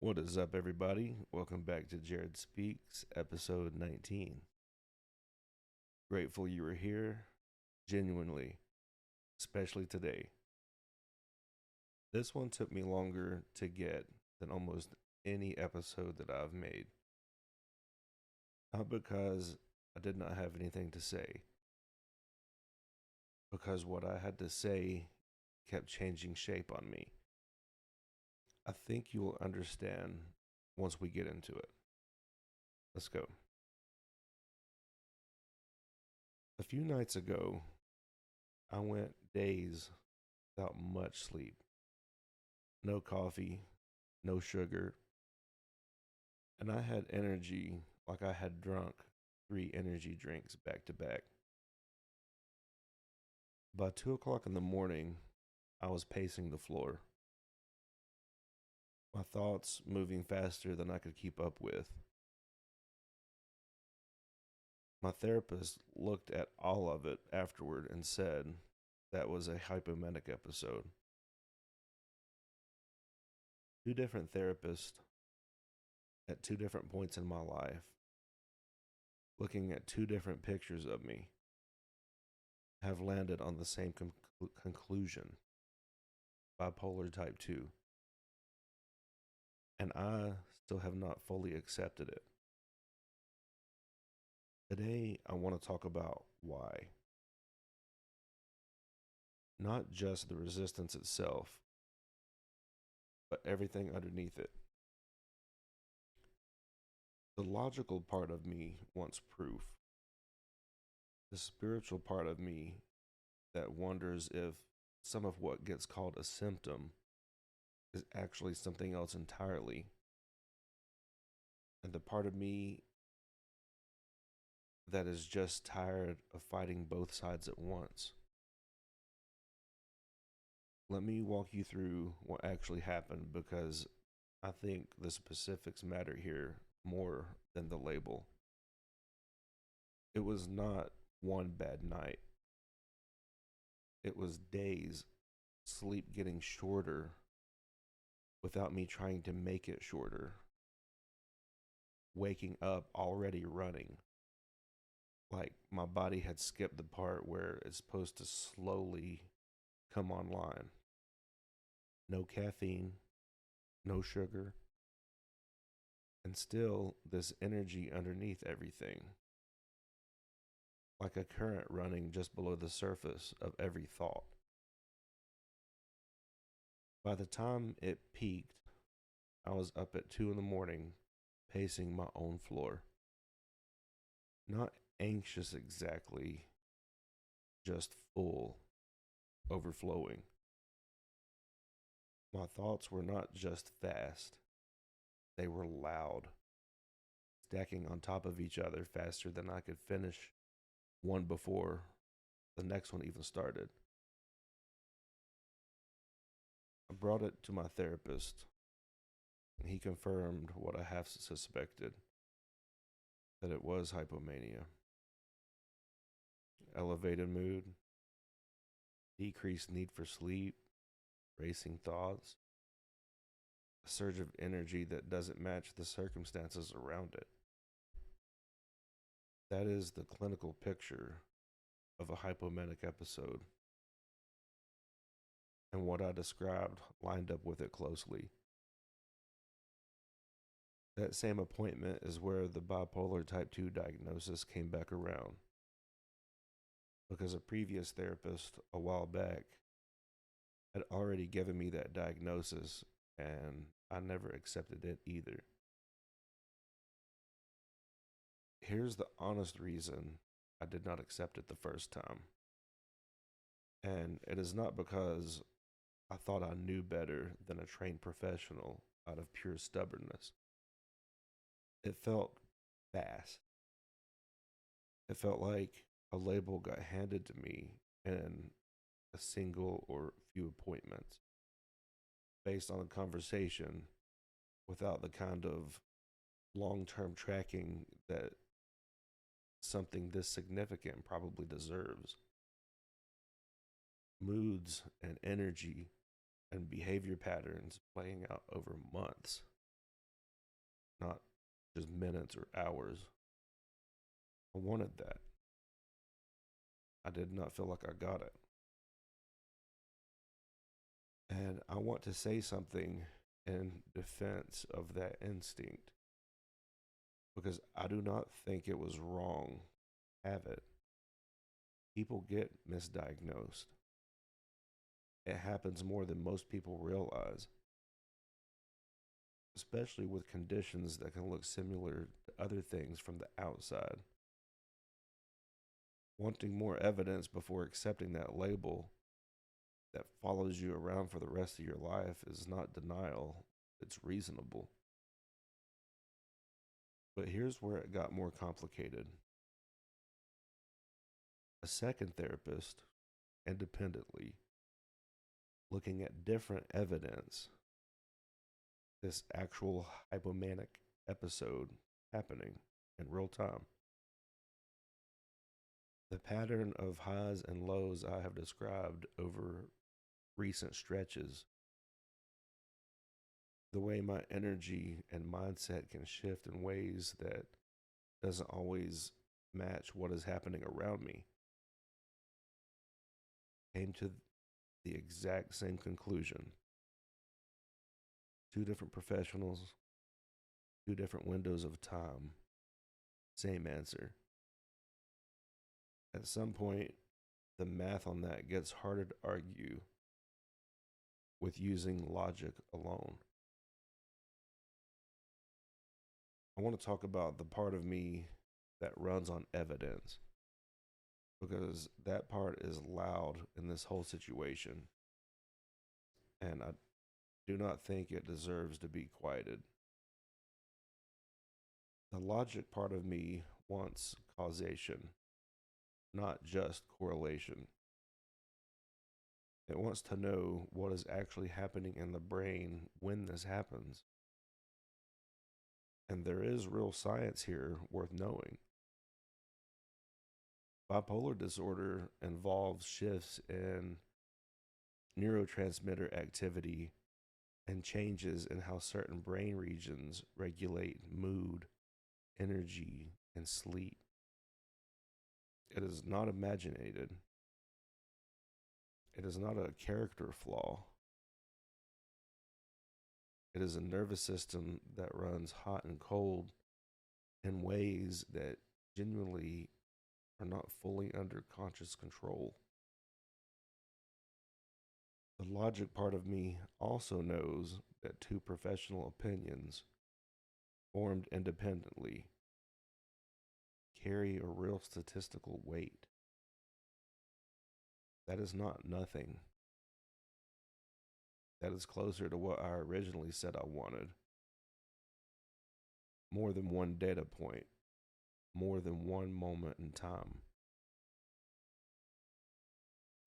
What is up, everybody? Welcome back to Jared Speaks, episode 19. Grateful you were here, genuinely, especially today. This one took me longer to get than almost any episode that I've made. Not because I did not have anything to say, because what I had to say kept changing shape on me. I think you will understand once we get into it. Let's go. A few nights ago, I went days without much sleep. No coffee, no sugar, and I had energy like I had drunk 3 energy drinks back to back. By 2 o'clock in the morning, I was pacing the floor, my thoughts moving faster than I could keep up with. My therapist looked at all of it afterward and said that was a hypomanic episode. Two different therapists at two different points in my life, looking at two different pictures of me, have landed on the same conclusion: bipolar type 2. And I still have not fully accepted it. Today, I want to talk about why. Not just the resistance itself, but everything underneath it. The logical part of me wants proof. The spiritual part of me that wonders if some of what gets called a symptom is actually something else entirely. And the part of me that is just tired of fighting both sides at once. Let me walk you through what actually happened because I think the specifics matter here more than the label. It was not one bad night, it was days, sleep getting shorter without me trying to make it shorter, waking up already running. Like my body had skipped the part where it's supposed to slowly come online. No caffeine, no sugar, and still this energy underneath everything. Like a current running just below the surface of every thought. By the time it peaked, I was up at 2 in the morning, pacing my own floor. Not anxious exactly, just full, overflowing. My thoughts were not just fast, they were loud, stacking on top of each other faster than I could finish one before the next one even started. I brought it to my therapist, and he confirmed what I half suspected, that it was hypomania. Elevated mood, decreased need for sleep, racing thoughts, a surge of energy that doesn't match the circumstances around it. That is the clinical picture of a hypomanic episode. And what I described lined up with it closely. That same appointment is where the bipolar type 2 diagnosis came back around. Because a previous therapist a while back had already given me that diagnosis, and I never accepted it either. Here's the honest reason I did not accept it the first time. And it is not because I thought I knew better than a trained professional out of pure stubbornness. It felt fast. It felt like a label got handed to me in a single or few appointments based on a conversation without the kind of long term tracking that something this significant probably deserves. Moods and energy and behavior patterns playing out over months, not just minutes or hours. I wanted that. I did not feel like I got it. And I want to say something in defense of that instinct because I do not think it was wrong to have it. People get misdiagnosed. It happens more than most people realize, especially with conditions that can look similar to other things from the outside. Wanting more evidence before accepting that label that follows you around for the rest of your life is not denial, it's reasonable. But here's where it got more complicated. A second therapist, independently, looking at different evidence, this actual hypomanic episode happening in real time. The pattern of highs and lows I have described over recent stretches, the way my energy and mindset can shift in ways that doesn't always match what is happening around me, came to the exact same conclusion. Two different professionals, two different windows of time, same answer. At some point, the math on that gets harder to argue with using logic alone. I want to talk about the part of me that runs on evidence because that part is loud in this whole situation, and I do not think it deserves to be quieted. The logic part of me wants causation, not just correlation. It wants to know what is actually happening in the brain when this happens. And there is real science here worth knowing. Bipolar disorder involves shifts in neurotransmitter activity and changes in how certain brain regions regulate mood, energy, and sleep. It is not imaginated. It is not a character flaw. It is a nervous system that runs hot and cold in ways that genuinely are not fully under conscious control. The logic part of me also knows that two professional opinions, formed independently, carry a real statistical weight. That is not nothing. That is closer to what I originally said I wanted. More than one data point, more than one moment in time.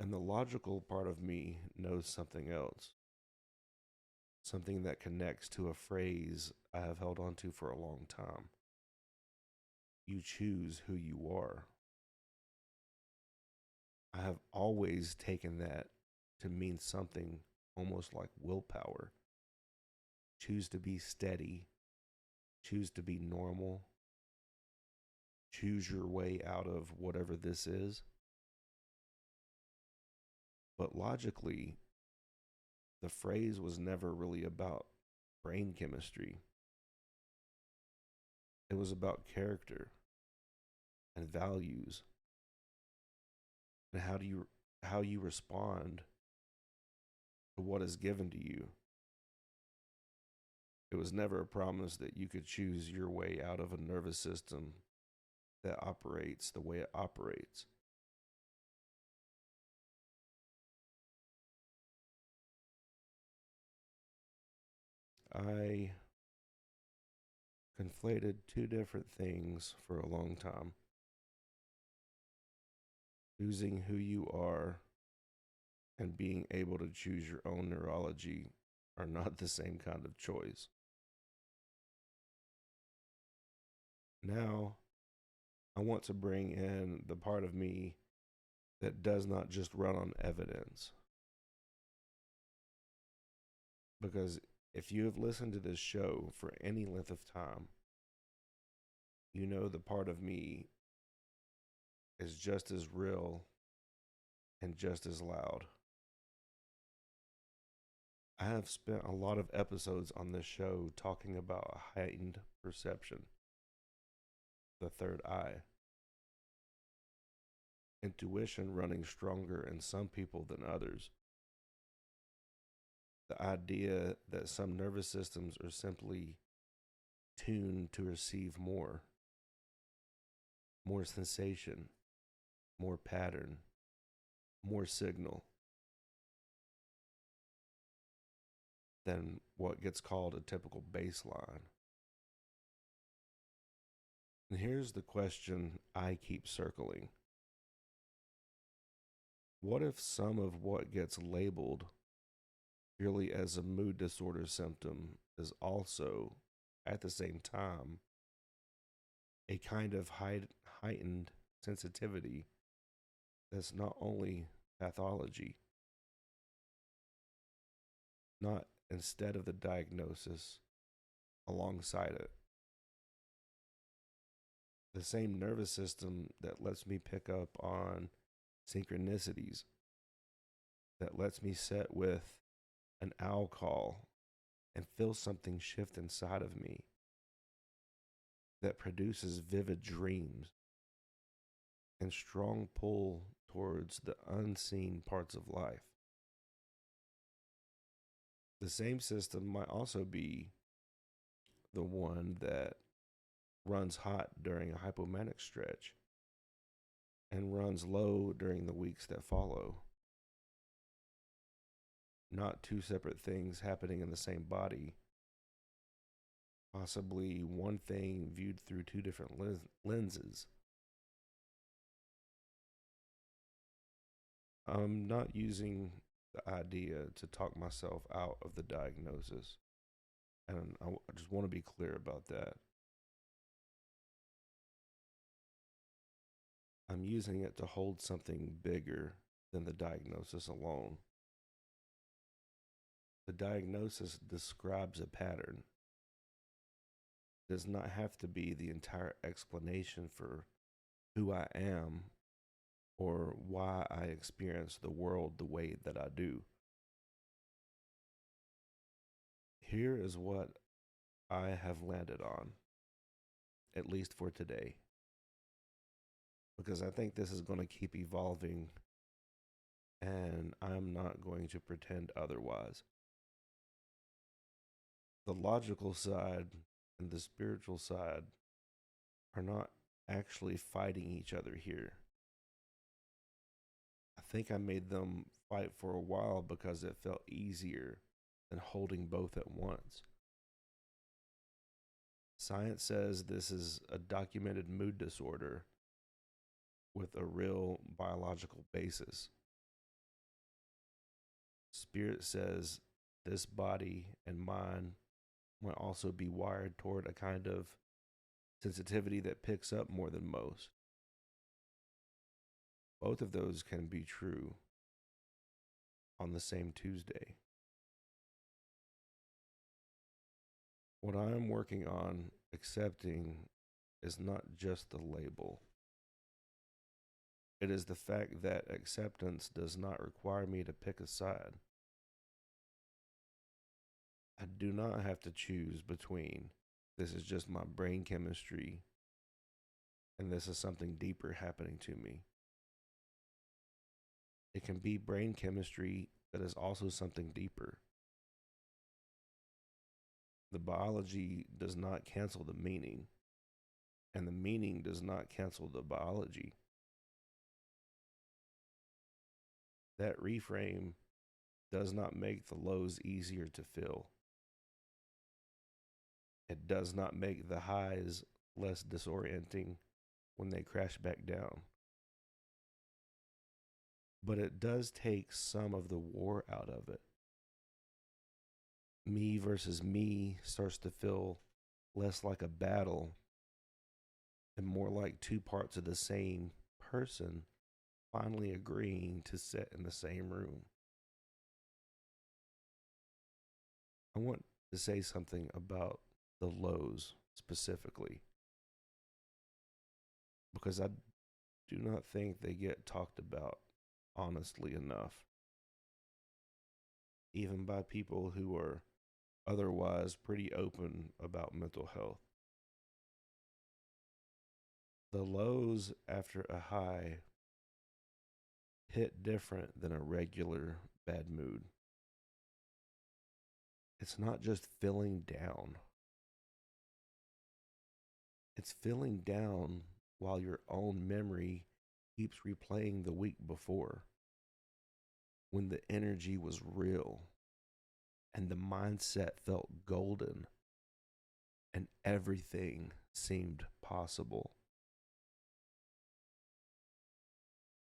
And the logical part of me knows something else. Something that connects to a phrase I have held on to for a long time. You choose who you are. I have always taken that to mean something almost like willpower. Choose to be steady. Choose to be normal. Choose your way out of whatever this is. But logically, the phrase was never really about brain chemistry. It was about character and values and how you respond to what is given to you. It was never a promise that you could choose your way out of a nervous system that operates the way it operates. I conflated two different things for a long time. Choosing who you are and being able to choose your own neurology are not the same kind of choice. Now, I want to bring in the part of me that does not just run on evidence. Because If you have listened to this show for any length of time, you know the part of me is just as real and just as loud. I have spent a lot of episodes on this show talking about heightened perception, the third eye, intuition running stronger in some people than others, the idea that some nervous systems are simply tuned to receive more sensation, more pattern, more signal than what gets called a typical baseline. And here's the question I keep circling. What if some of what gets labeled purely as a mood disorder symptom is also, at the same time, a kind of heightened sensitivity that's not only pathology, not instead of the diagnosis, alongside it? The same nervous system that lets me pick up on synchronicities, that lets me sit with an owl call and feel something shift inside of me, that produces vivid dreams and strong pull towards the unseen parts of life. The same system might also be the one that runs hot during a hypomanic stretch and runs low during the weeks that follow. Not two separate things happening in the same body, possibly one thing viewed through two different lenses. I'm not using the idea to talk myself out of the diagnosis, and I just want to be clear about that. I'm using it to hold something bigger than the diagnosis alone. The diagnosis describes a pattern. It does not have to be the entire explanation for who I am or why I experience the world the way that I do. Here is what I have landed on, at least for today, because I think this is going to keep evolving and I'm not going to pretend otherwise. The logical side and the spiritual side are not actually fighting each other here. I think I made them fight for a while because it felt easier than holding both at once. Science says this is a documented mood disorder with a real biological basis. Spirit says this body and mind might also be wired toward a kind of sensitivity that picks up more than most. Both of those can be true on the same Tuesday. What I am working on accepting is not just the label. It is the fact that acceptance does not require me to pick a side. I do not have to choose between this is just my brain chemistry and this is something deeper happening to me. It can be brain chemistry that is also something deeper. The biology does not cancel the meaning, and the meaning does not cancel the biology. That reframe does not make the lows easier to fill. It does not make the highs less disorienting when they crash back down. But it does take some of the war out of it. Me versus me starts to feel less like a battle and more like two parts of the same person finally agreeing to sit in the same room. I want to say something about the lows specifically, because I do not think they get talked about honestly enough, even by people who are otherwise pretty open about mental health. The lows after a high hit different than a regular bad mood. It's not just feeling down, it's feeling down while your own memory keeps replaying the week before when the energy was real and the mindset felt golden and everything seemed possible.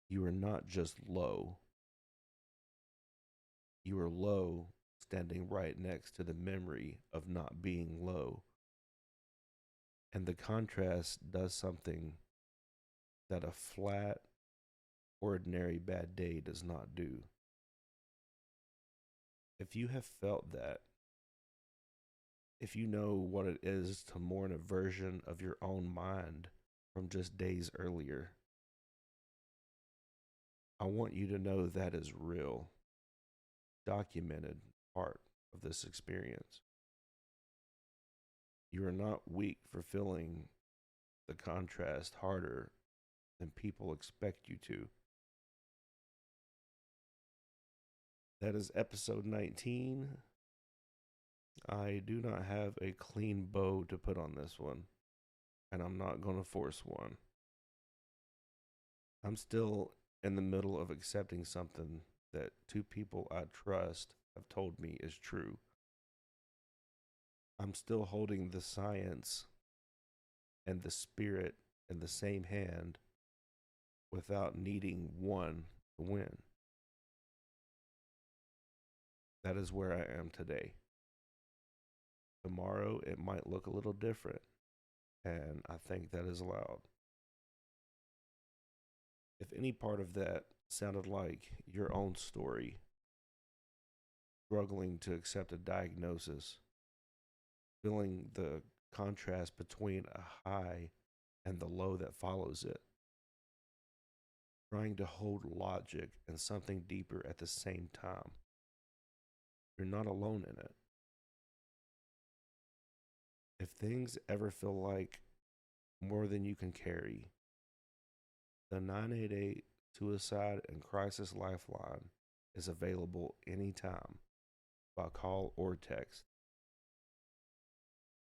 You are not just low, you are low standing right next to the memory of not being low. And the contrast does something that a flat, ordinary bad day does not do. If you have felt that, if you know what it is to mourn a version of your own mind from just days earlier, I want you to know that is real, documented part of this experience. You are not weak for feeling the contrast harder than people expect you to. That is episode 19. I do not have a clean bow to put on this one, and I'm not going to force one. I'm still in the middle of accepting something that two people I trust have told me is true. I'm still holding the science and the spirit in the same hand without needing one to win. That is where I am today. Tomorrow it might look a little different, and I think that is allowed. If any part of that sounded like your own story, struggling to accept a diagnosis, feeling the contrast between a high and the low that follows it, trying to hold logic and something deeper at the same time, you're not alone in it. If things ever feel like more than you can carry, the 988 Suicide and Crisis Lifeline is available anytime by call or text.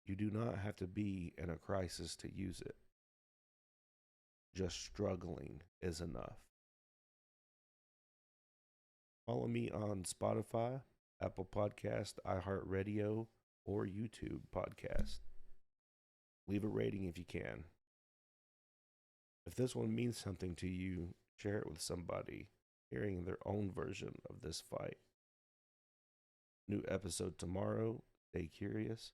You do not have to be in a crisis to use it. Just struggling is enough. Follow me on Spotify, Apple Podcast, iHeartRadio, or YouTube Podcast. Leave a rating if you can. If this one means something to you, share it with somebody hearing their own version of this fight. New episode tomorrow. Stay curious.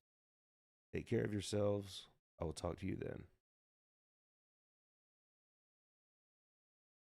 Take care of yourselves. I will talk to you then.